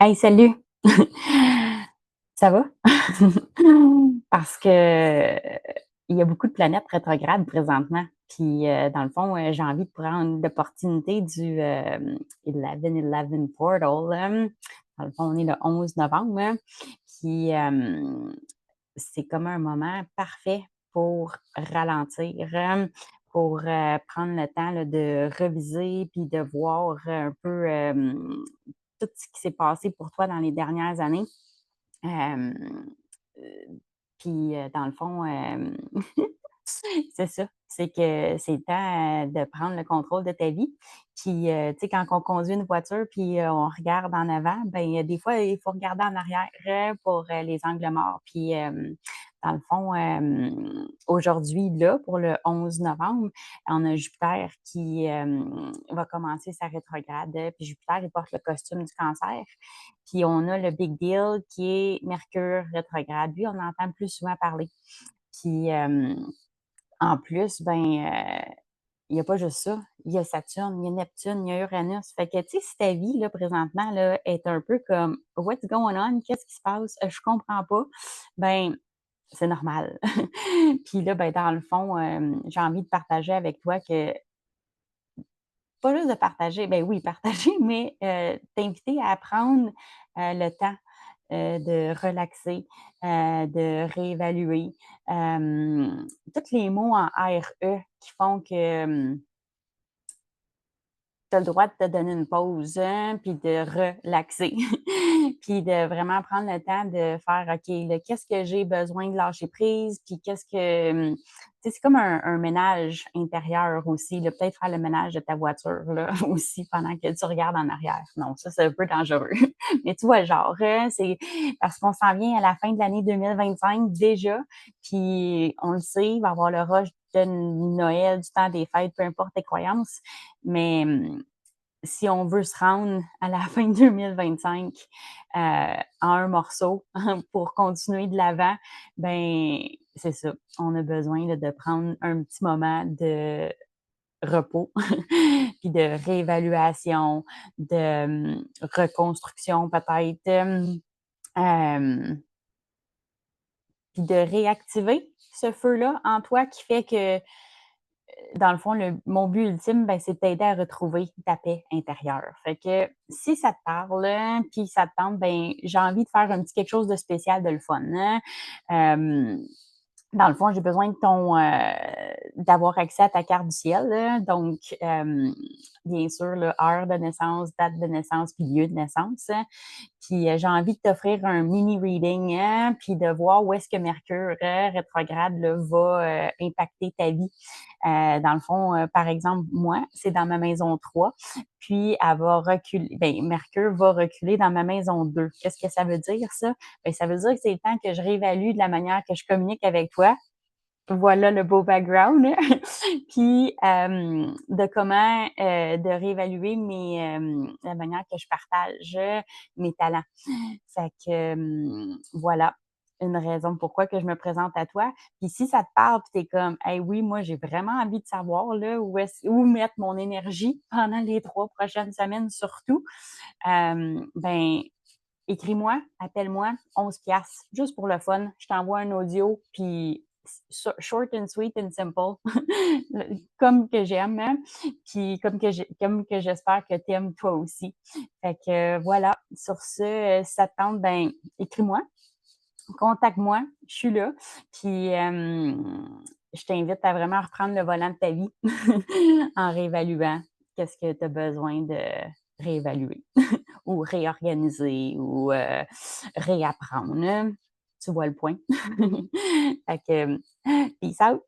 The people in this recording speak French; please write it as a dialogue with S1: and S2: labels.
S1: Hey, salut! Ça va? Parce que, il y a beaucoup de planètes rétrogrades présentement, puis, dans le fond, j'ai envie de prendre l'opportunité du, 11-11 portal, dans le fond, on est le 11 novembre, hein, puis, c'est comme un moment parfait pour ralentir, pour, prendre le temps là, de reviser puis de voir un peu, tout ce qui s'est passé pour toi dans les dernières années. Hem, puis, dans le fond, c'est ça, c'est que c'est le temps, de prendre le contrôle de ta vie. Puis, tu sais, quand on conduit une voiture puis, on regarde en avant, ben, des fois, il faut regarder en arrière, pour, les angles morts. Puis, dans le fond, aujourd'hui, là, pour le 11 novembre, on a Jupiter qui, va commencer sa rétrograde, puis Jupiter, il porte le costume du Cancer. Puis on a le big deal qui est Mercure rétrograde. Lui, on entend plus souvent parler. Puis, en plus, ben, il y a pas juste ça. Il y a Saturne, il y a Neptune, il y a Uranus. Fait que, tu sais, si ta vie, là, présentement, là, est un peu comme «What's going on? Qu'est-ce qui se passe? Je comprends pas», ben, c'est normal. Puis là, ben, dans le fond, j'ai envie de partager avec toi que pas juste de partager, ben oui, partager, mais t'inviter à prendre, le temps, de relaxer, de réévaluer. Tous les mots en RE qui font que, tu as le droit de te donner une pause, hein, puis de relaxer. Puis de vraiment prendre le temps de faire: «OK, là, qu'est-ce que j'ai besoin de lâcher prise? Puis qu'est-ce que» tu sais, c'est comme un ménage intérieur aussi, là, peut-être faire le ménage de ta voiture, là, aussi pendant que tu regardes en arrière. Non, ça, c'est un peu dangereux. Mais tu vois le genre, hein? C'est parce qu'on s'en vient à la fin de l'année 2025 déjà, puis on le sait, il va y avoir le rush de Noël, du temps des fêtes, peu importe tes croyances, mais si on veut se rendre à la fin 2025, en un morceau pour continuer de l'avant, ben, c'est ça. On a besoin là, de prendre un petit moment de repos, puis de réévaluation, de, reconstruction peut-être, hem, puis de réactiver ce feu-là en toi qui fait que dans le fond, mon but ultime, ben, c'est de t'aider à retrouver ta paix intérieure. Fait que si ça te parle, puis ça te tente, ben, j'ai envie de faire un petit quelque chose de spécial, de le fun, hein. Hem, Dans le fond, j'ai besoin de d'avoir accès à ta carte du ciel, là. Donc, bien sûr, là, heure de naissance, date de naissance, puis lieu de naissance, hein. Puis, j'ai envie de t'offrir un mini reading, hein, puis de voir où est-ce que Mercure, rétrograde, là, va, impacter ta vie. Dans le fond, par exemple, moi, c'est dans ma maison 3, puis elle va reculer, ben, Mercure va reculer dans ma maison 2. Qu'est-ce que ça veut dire ça? Ben, ça veut dire que c'est le temps que je réévalue de la manière que je communique avec toi. Voilà le beau background. Puis, de comment, de réévaluer la manière que je partage, mes talents. Fait que, voilà, une raison pourquoi que je me présente à toi. Puis si ça te parle, puis tu es comme: «Hey, oui, moi, j'ai vraiment envie de savoir, là, où mettre mon énergie pendant les 3 prochaines semaines surtout», ben, écris-moi, appelle-moi, 11 piastres, juste pour le fun. Je t'envoie un audio, puis short and sweet and simple, comme que j'aime, hein, puis comme que j'espère que tu aimes toi aussi. Fait que voilà, sur ce, si ça te tente, ben, écris-moi, contacte-moi, je suis là. Puis, je t'invite à vraiment reprendre le volant de ta vie en réévaluant qu'est-ce que tu as besoin de réévaluer ou réorganiser ou, réapprendre, hein. Tu vois le point? Fait que, peace out.